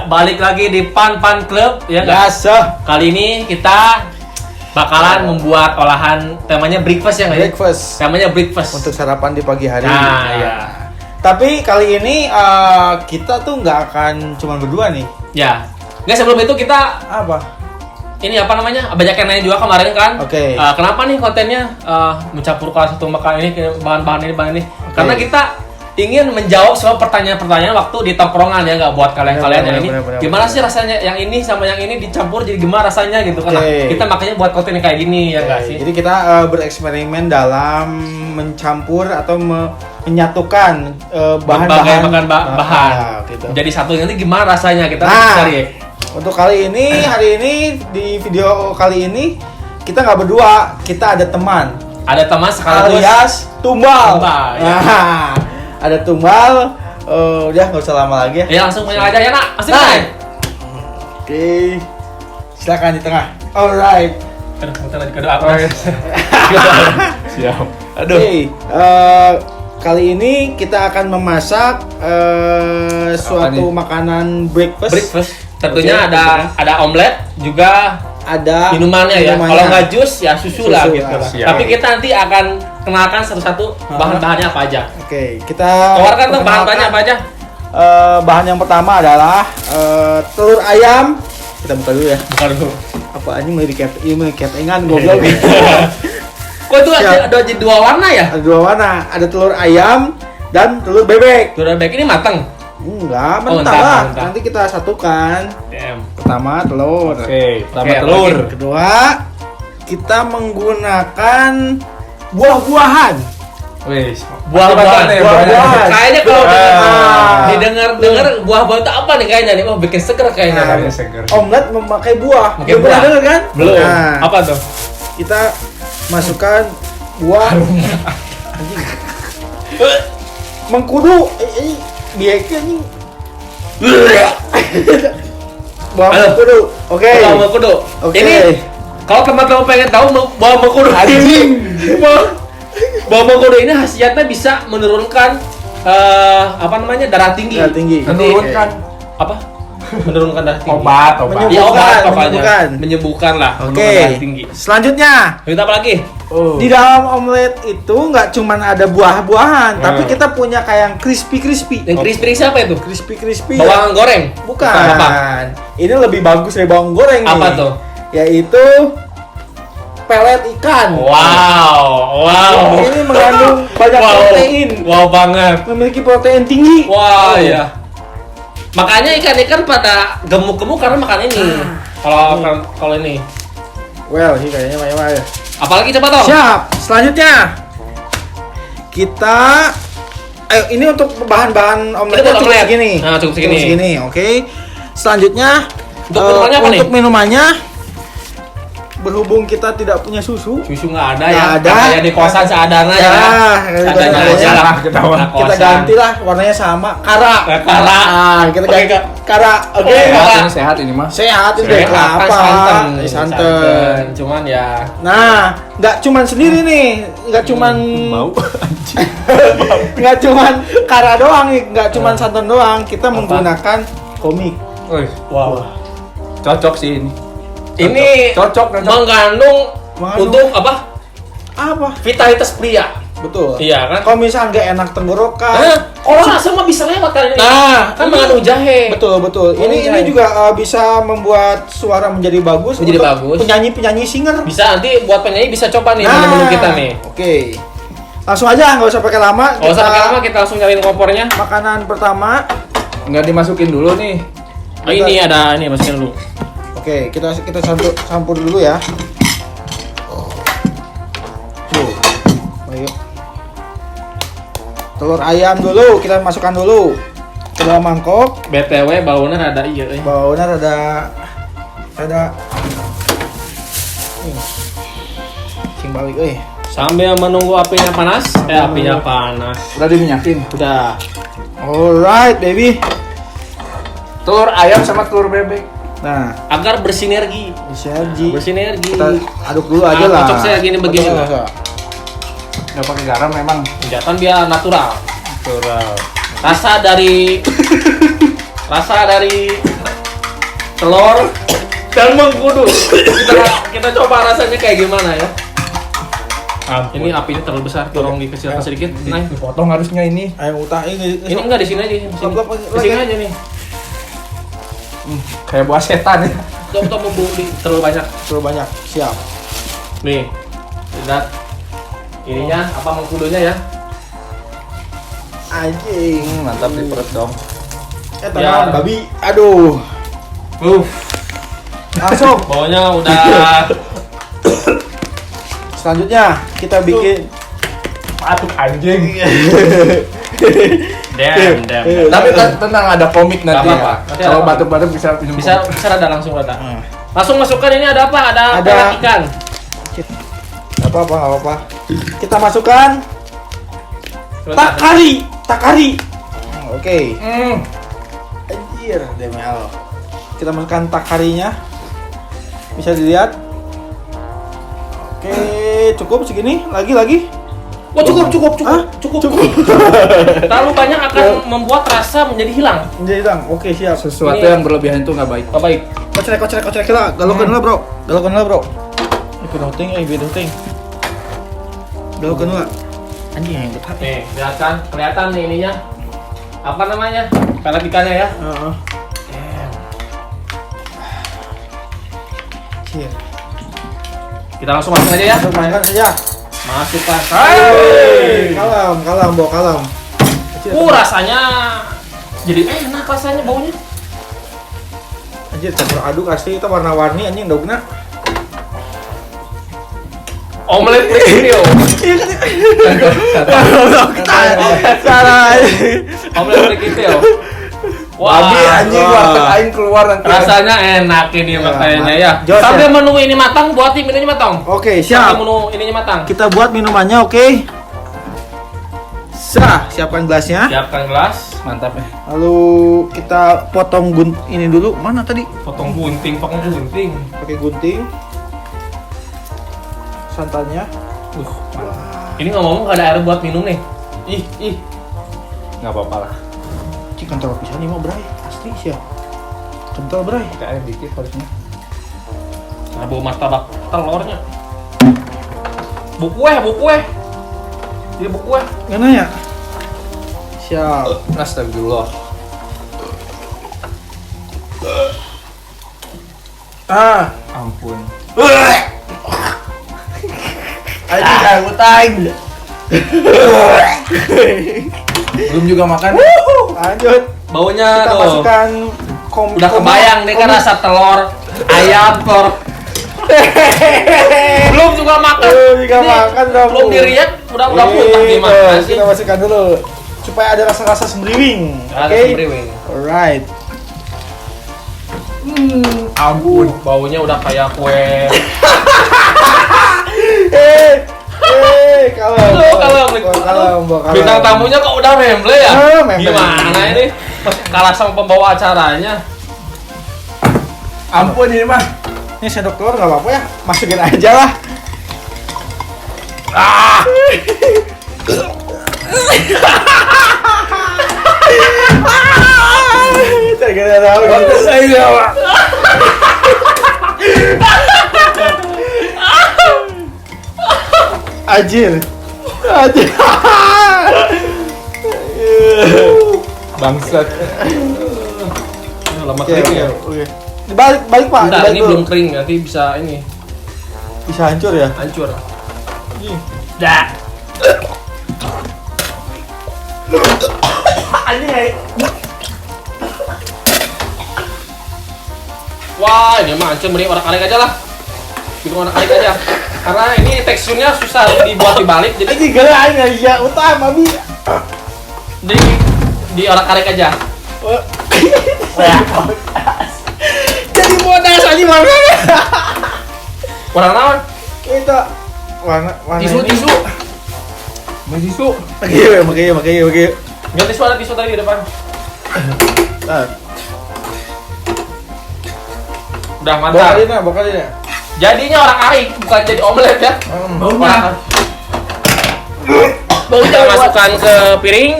balik lagi di Pan Club ya nggak? Kali ini kita bakalan membuat olahan temanya breakfast ya nggak? Breakfast. Temanya breakfast. Untuk sarapan di pagi hari. Nah, ya. Tapi kali ini kita tuh nggak akan cuma berdua nih. Ya. Nggak, sebelum itu kita Apa? ini apa namanya? Banyak yang nanya juga kemarin kan. Oke. Kenapa nih kontennya mencampurkan satu makanan ini ke bahan-bahan ini? Oke. Karena kita ingin menjawab semua pertanyaan-pertanyaan waktu di tongkrongan ya, nggak buat kalian-kalian yang ini. Gimana sih rasanya yang ini sama yang ini dicampur jadi gimana rasanya gitu kan? Nah, kita makanya buat konten yang kayak gini ya nggak sih? Jadi kita bereksperimen dalam mencampur atau menyatukan bahan-bahan gitu. Jadi satu nanti gimana rasanya kita cari. Untuk hari ini di video kali ini kita nggak berdua, kita ada teman. Ada teman sekaligus alias tumbal. Ya. Ada tumbal. Udah nggak usah lama lagi ya. Ya langsung punya aja ya nak. Langsung Oke. Silakan di tengah. Alright. Aduh, bentar lagi kedua apa? Siap. Aduh. Kali ini kita akan memasak suatu makanan breakfast. Tentunya ada omelet, juga ada minumannya ya. Kalau nggak jus ya susu lah gitu. Tapi kita nanti akan kenalkan satu-satu bahan-bahannya apa aja. Oke, kita keluarkan tuh bahan-bahannya apa aja. Bahan yang pertama adalah telur ayam. Kita buka dulu ya. Buka dulu. Apa aja mau diketengan goblok. Kok itu ada dua warna ya? Ada dua warna. Ada telur ayam dan telur bebek. Telur bebek ini matang? Enggak, mentah lah. Nanti kita satukan. Pertama telur. Telur. Kedua, kita menggunakan buah-buahan. Buah-buahan. Kayaknya kalau didengar buah-buahan itu apa nih kayaknya nih? Oh, bikin seger kayaknya. Omelet memakai buah. Belum pernah dengar kan? Belum. Apa tuh? Kita masukkan buah. Mengkudu. Biarkan nih. Buah mengkudu. Oke. Buah mengkudu. Ini kalau teman-teman pengen tahu buah mengkudu buah mengkudu ini khasiatnya bisa menurunkan darah tinggi. Menurunkan apa? Menurunkan darah tinggi. Obat. Menyembuhkan lah. Oke. Selanjutnya. Kita apa lagi? Di dalam omelet itu nggak cuma ada buah-buahan, tapi kita punya kayak yang crispy. Yang crispy siapa itu? Crispy. Bawang goreng? Bukan. Apa? Ini lebih bagus dari bawang goreng nih. Apa tuh? Yaitu pelet ikan. Wow. Ini mengandung banyak protein. Wow banget. Memiliki protein tinggi. Wah, ya. Makanya ikan-ikan pada gemuk-gemuk karena makan ini. Kalau ini. Well, ini kayaknya banyak ya. Apalagi coba toh? Siap. Selanjutnya kita ini untuk bahan-bahan omeletnya cukup segini. Nah, cukup segini. Oke. Selanjutnya untuk minumannya berhubung kita tidak punya susu nggak ada ya. Kayak di kosan seadanya ya. Seadanya aja lah kita gantilah warnanya sama kara. Kita ganti kara. Oke. Sehat ini mah. Sehat ini kelapa. Santan. Cuman ya. Nah, nggak cuman sendiri nih, nggak cuman mau. Nggak cuman kara doang nih, nggak cuman santan doang. Kita menggunakan komik. Wow. Cocok sih ini. Ini cocok. Mengandung untuk apa? Vitalitas pria. Betul. Iya kan? Kalau misalnya nggak enak tenggorokan, kalau langsung mah bisa lewat kali ini. Kan mengandung jahe. Betul. Ini juga bisa membuat suara menjadi bagus. Penyanyi singer. Bisa nanti buat penyanyi bisa coba nih menu kita nih. Oke. Langsung aja, nggak usah pakai lama. Kita langsung nyalain kompornya. Makanan pertama nggak dimasukin dulu nih. Ini masukin dulu. Oke, kita campur dulu ya. Ayo. Telur ayam dulu kita masukkan dulu ke dalam mangkok. BTW baunya rada Baunya rada Cing balik Sambil menunggu apinya panas. Apinya panas. Udah diminyakin? Udah. Alright, baby. Telur ayam sama telur bebek. Nah, agar bersinergi. Kita aduk dulu aja lah. Cocok saya begini. Nggak pakai garam memang. Kan biar natural. Rasa dari telur dan mengkudu. Kita coba rasanya kayak gimana ya. Ini apinya terlalu besar, tolong dikecilkan sedikit. Nah, Dipotong harusnya ini. Ayo utah ini. ini enggak di sini aja, di sini. Di sini aja nih. Kayak buah setan ya. Coba terlalu banyak. Terlalu banyak. Siap. Nih. Lihat. Ininya apa mengkudunya ya? Anjing. Mantap di perut dong. Tangan babi. Aduh. Langsung. Baunya udah. Selanjutnya kita bikin Aduh anjing. Damn. Tapi tenang, ada komik nanti. Gak apa-apa. Ya. Kalau batuk-batuk bisa minum Bisa rada langsung rada. Langsung masukkan ini ada apa? Ada ikan. Gak apa-apa. Kita masukkan takari. Oke. Anjir, DML. Kita masukkan takarinya. Bisa dilihat. Oke, cukup segini. Lagi. Oh, cukup. Terlalu banyak akan membuat rasa menjadi hilang. Menjadi hilang. Oke, siap. Sesuatu Ini- yang berlebihan itu nggak baik. Gak baik. Kocrek kita. Galokan lah, Bro. Biar ting. Galokan lah. Anjing yang betah. Nih, lihat kan? Kelihatan nih ininya. Apa namanya? Pelet ikannya ya. Heeh. Cheers. Kita langsung masuk aja ya. Masuk mainkan saja. Masukkan. Kalem, kalem. Rasanya jadi enak rasanya baunya. Anjir, campur aduk asli itu warna-warni anjing daugna. Omelet Prikitio. Salah. Omelet Prikitio. Babi anjing warteg aing keluar nanti. Rasanya enak ini Ya, makanya ya. Jos, Sambil ya. menunggu ini matang, buatin minunya matang. Oke, Sambil siap. menunggu ininya matang. Kita buat minumannya, oke? Siapkan gelasnya. Siapkan gelas. Mantap ya. Lalu kita potong ini dulu. Mana tadi? Potong gunting. Pakai gunting. Santannya. Ini ngomong nggak ada air buat minum nih. Ih. Nggak apa-apa lah. Cik kental pisan nih mah, Bray. Asli sih. Kental, Bray. Pakai air dikit harusnya. Nah, bau martabak telurnya. Bu kue. Jadi bu kue. Gimana ya? Siap. Astagfirullah. Ampun. Anjing jangan utang. Belum juga makan. Lanjut. Baunya Kita tuh. masukkan Udah kebayang nih kan rasa telur, ayam, telur. Belum juga makan. Belum diriak, udah muntah gimana sih? Kita masukkan dulu supaya ada rasa-rasa sembriwing. Ada Oke. sembriwing. Alright. Ampun. Baunya udah kayak kue. Kalem. Bintang tamunya kok udah memble ya? Memble. Gimana ini? Kalah sama pembawa acaranya. Ampun ini mah. Ini sendok telur nggak apa-apa ya, masukin aja lah. Tidak tahu. Ajir. Bangsat. Lama Oke, kering ya. oke. Dibalik Pak. Bentar, dibalik ini dulu. belum kering, nanti bisa ini Bisa hancur ya. hancur. Ih. Dah. Wah, ini mah hancur, mending orang-arik aja lah. Bikin orang-arik aja. Karena ini teksturnya susah dibuat dibalik, jadi Anjing gara aing ya utama babi. di orang-arik aja. Jadi bodas anjing warna. Warna naon? Kita warna Tisu. Mau tisu. Oke. Ganti suara tisu tadi di depan. Udah mantap. Bokalin ya. Jadinya orang arik, bukan jadi omelet ya. Baunya. Kita masukkan ke piring.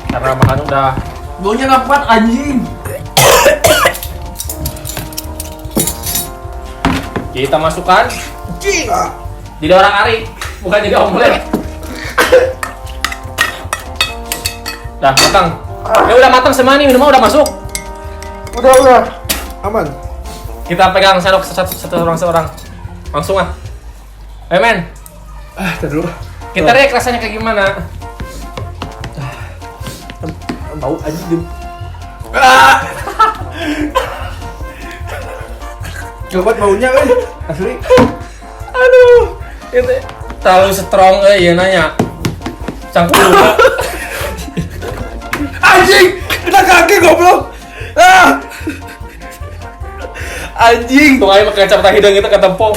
Karena makan udah Baunya dapat anjing. Kita masukkan Anjing. jadi orang ari, bukan jadi omelet. Dah matang. Ya udah matang semua nih, minuman udah masuk. Udah. Aman. Kita pegang sendok satu orang. Langsung ah. Ayo men. Terus. Kita lihat rasanya kayak gimana. Bau anjing. Coba baunya kan. Asli. Aduh. Itu terlalu strong ya nanya. Cangkul juga. Anjing, kena kaki goblok. Anjing. Tuh ayo pakai kacamata hidung itu ketempong.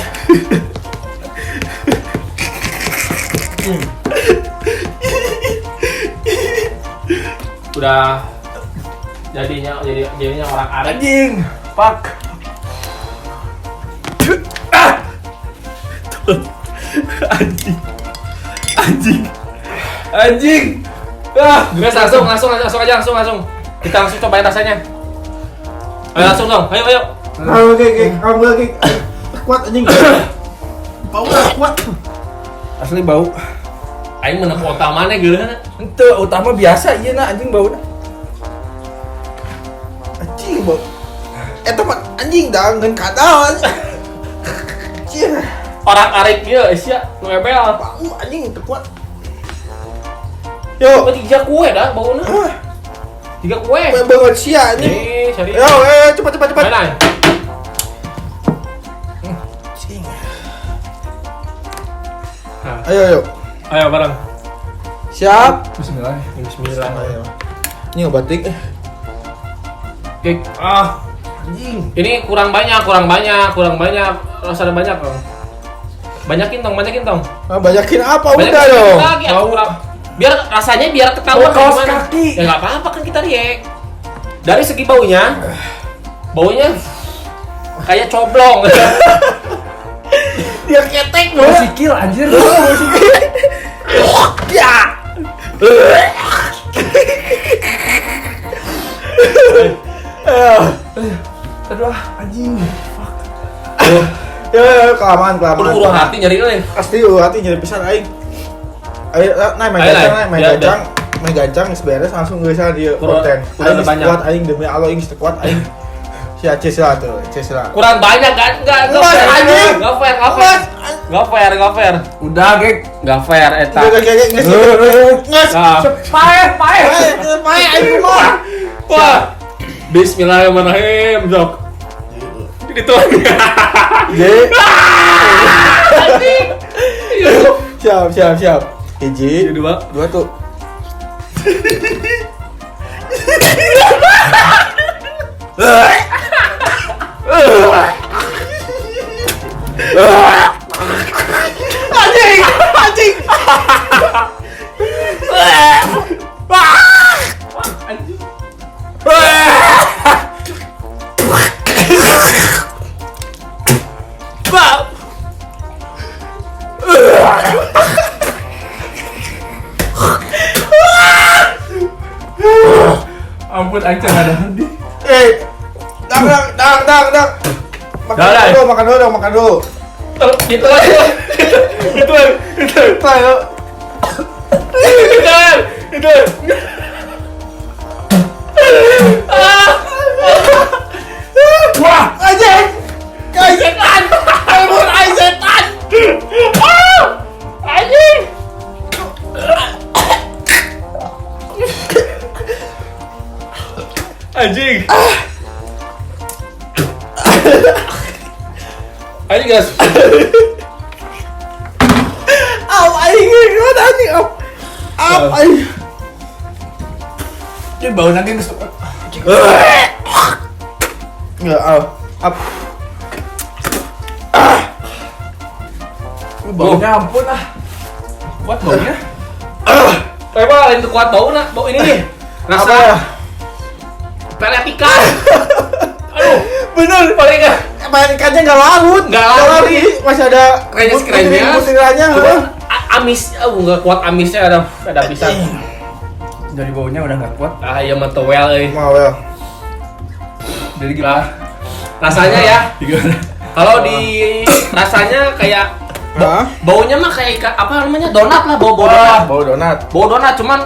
Udah jadinya orang ari. Anjing. Fuck. Anjing. Guys, langsung aja. Kita langsung cobain rasanya. Ayo langsung dong. Ayo. Oke. Kamu lagi. Kuat anjing. Bau kuat. Asli bau. Aing menang utamanya gitu kan. Ente utama biasa iya na anjing bau. Anjing bau. Eta mah anjing dah ngan kadal. Anjing. Orang arik ieu sia nu ebel. Bau anjing teu kuat. Yo, 3 kue dah bauna. 3 kue. banget sia anjing. Cari. Yo, cepat. Main. Anjing. Ayo. Ayo bareng. Siap. Bismillah. Ini obatik. Kek. Anjing. Ini kurang banyak. Rasa banyak dong. Banyakin tong. Banyakin apa? Banyakin Udah dong. lagi, kurang. Biar rasanya ketahuan kaos gimana. kaki. Ya nggak apa-apa kan kita riek. Dari segi baunya kayak coblong. Dia ketek loh. Sikil anjir. Ya. Aduh, anjing. Ya, kelamaan. Uru hati nyari nih. Pasti hati jadi pisan aing. Ayo, main gancang geus beres langsung geus dia konten. Udah banyak. Kuat aing demi Allah aing kuat aing. Si Aceh lah tuh, Aceh lah. Kurang banyak kan? Enggak fair. Udah, Gek. Enggak fair eta. Nges. Paeh. Aing mah. Wah. Bismillahirrahmanirrahim, Jok. Itu. Siap. Hiji, dua tuh. Anjing. Ampun, aing teh ada henti. Dang. Makan dulu. Itu lagi. Itu. Wah, anjing. Setan. Setan. Anjing. Anjing guys. Aing. Ini bau lagi geus. Enggak, Ini baunya ampun ah. Kuat baunya. Coba lain tuh kuat bau ini nih. Rasa pelet ikan. Aduh, bener. Paling ikannya nggak larut. Masih ada krenyes-krenyes. butirannya. Amis, nggak kuat amisnya ada pisang. Dari baunya udah nggak kuat. Iya mah towel euy. Mau ya. Dari gimana? Rasanya ya. Gimana? Kalau di rasanya kayak baunya mah kayak apa namanya? Donat lah, bau donat. Bau donat cuman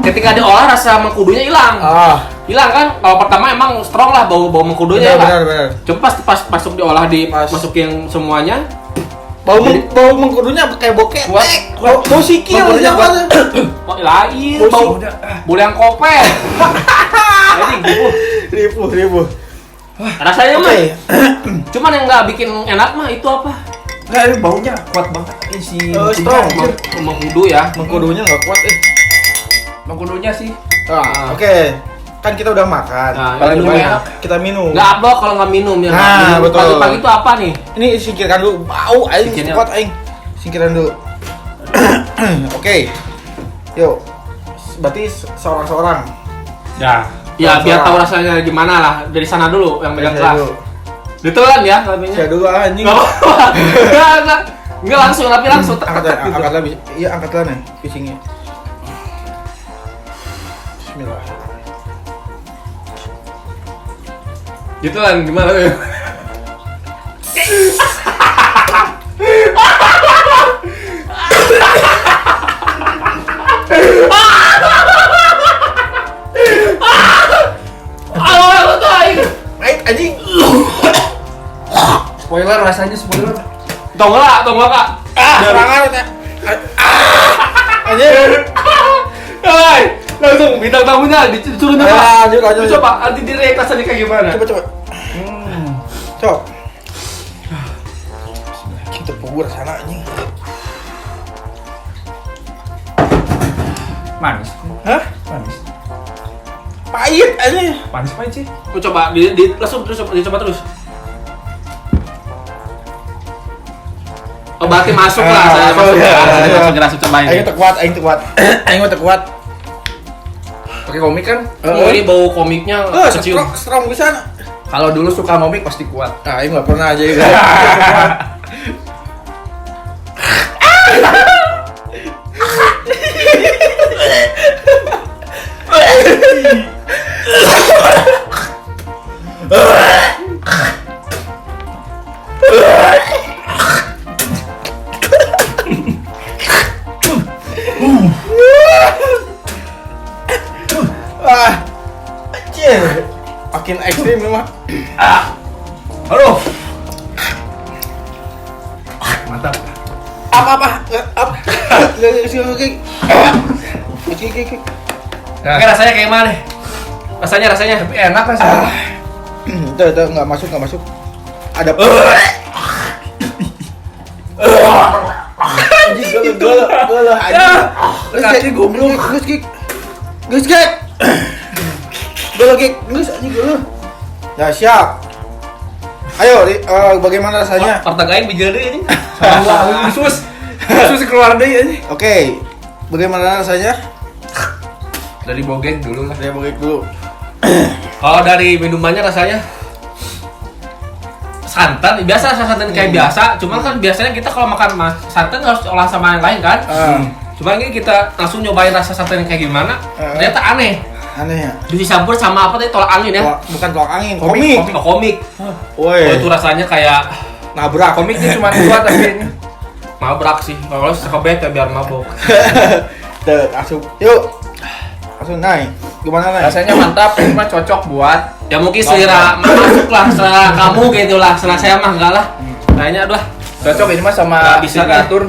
ketika diolah rasa mengkudunya hilang. Hilang kan? Kalau pertama emang strong lah bau mengkudunya. Benar. Cuma pas masuk diolah masukin semuanya. Bau mengkudunya kayak boket. Bau sikil aja apa? Lain bau yang kopel. Jadi ribu. Rasanya mah. Cuman yang nggak bikin enak mah itu apa? Nggak, ini baunya kuat banget si strong. Mengkudu ya. Mengkudunya nggak kuat mengkudunya sih. Oke. Kan kita udah makan. Kita minum. Nggak abdol kalau nggak minum ya. Betul. Pagi-pagi itu apa nih? Ini singkirkan dulu. Bau aing kuat aing. Singkirkan dulu. Oke. Yuk. Berarti seorang-seorang. Ya biar tahu rasanya gimana lah. Dari sana dulu yang megang kelas. Ditelan ya labenya. Saya dulu anjing. Enggak langsung tapi langsung angkat lagi. Iya, angkat nih pisingnya. Bismillah. Gitu kan gimana ya? Anjing. Spoiler rasanya spoiler. Tongga kak. Serangan ya. Anjing. Hai, langsung bintang tamunya disuruh nyoba. Lanjut. Coba nanti direct rasanya kayak gimana? Coba. Cok. Kita pukul sana anjing. Manis. Hah? Manis. Pahit anjing. Manis sih. Coba langsung dicoba terus. Oh berarti masuk lah, saya masuk ya. Segera cobain. Aing terkuat. Pakai komik kan? Ini bau komiknya kecium. Strong bisa. Kalau dulu suka komik pasti kuat. Nah, aing enggak pernah aja gitu. Anjir. Makin ekstrim memang. Aduh. Mantap. Apa? Oke. Oke, rasanya kayak mana? Rasanya. Tapi enak rasanya. Itu enggak masuk. Ada anjing gelo anjing. Kaki goblok. Gus gek. Gelo gek. Gus anjing gelo. Ya siap. Ayo, bagaimana rasanya? Partagain bijil deui ini. Allah, sus keluar deh ini. Oke. Bagaimana rasanya? Dari bogeng dulu lah. Saya bogek dulu. Kalau dari minumannya rasanya santan, biasa santan kayak biasa, cuman kan biasanya kita kalau makan santan harus olah sama yang lain kan. Cuma ini kita langsung nyobain rasa santan yang kayak gimana, ternyata aneh ya. Dicampur sama apa tadi, tolak angin ya? Bukan tolak angin, komik. Woi. Itu rasanya kayak nabrak. Komiknya cuma kuat tapi ini mabrak sih. Kalau sekebet ya biar mabok. Tuh, langsung naik. Gimana naik? rasanya mantap, ini mah cocok buat Ya mungkin selera masuk lah, selera kamu gitu lah, selera saya mah enggak lah. Kayaknya aduh cocok ini mah sama Nggak bisa signatur.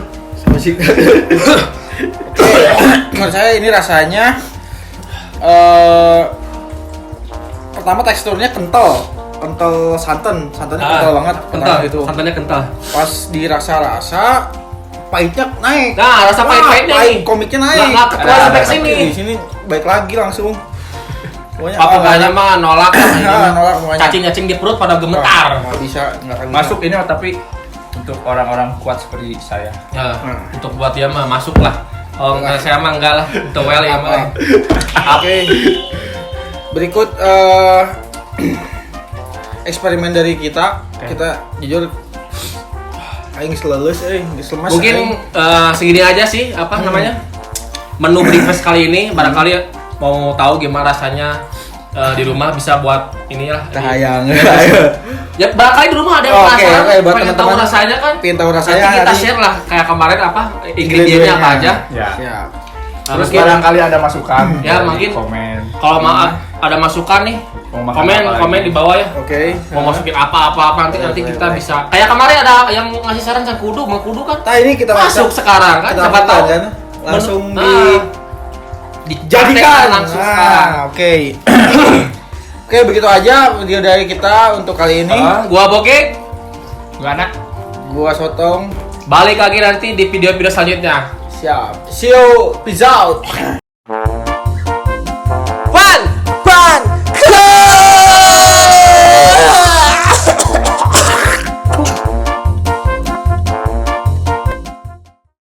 Menurut saya ini rasanya pertama teksturnya kental santannya kental banget, kental gitu. Santannya kental. Pas dirasa-rasa pahitnya naik. Nah, rasa pahit-pahitnya nih. Komiknya naik. Nggak keluar sampai sini. Di sini baik lagi langsung. Apa-apanya mah nolak lah. Nolak semuanya. Cacing-cacing di perut pada gemetar. Nggak bisa, nggak akan Masuk ini tapi untuk orang-orang kuat seperti saya. Ya, untuk buat dia mah masuk lah. Oh, enggak, saya mah enggak lah. Untuk well ya mah. Oke. Berikut eksperimen dari kita. Kita jujur aing selelus dislemas. Mungkin segini aja sih namanya? Menu breakfast kali ini barangkali mau tahu gimana rasanya di rumah bisa buat inilah. Hayang. Ya barangkali di rumah ada yang Oke, penasaran, buat pengen tahu teman-teman rasanya kan. pengen tahu rasanya, Nanti kita nanti- share lah kayak kemarin apa ingredientnya Ingredientnya. apa aja. Ya. Siap. Terus Mungkin barangkali ada masukan Ya, dari mungkin. komen. kalau ada masukan nih, Mau makan apa komen lagi? di bawah ya. Oke. Mau masukin apa nanti Boleh, kita boleh. bisa. Kayak kemarin ada yang ngasih saran Sang Kudu, Mang Kudu kan Nah, ini kita masuk sekarang kan, kita siapa tahu kan langsung dijadikan dijadikan langsung sekarang. Oke. Oke, begitu aja video dari kita untuk kali ini. Gua Bokek, Gua anak. Gua Sotong. balik lagi nanti di video-video selanjutnya. Siap. See you. Peace out.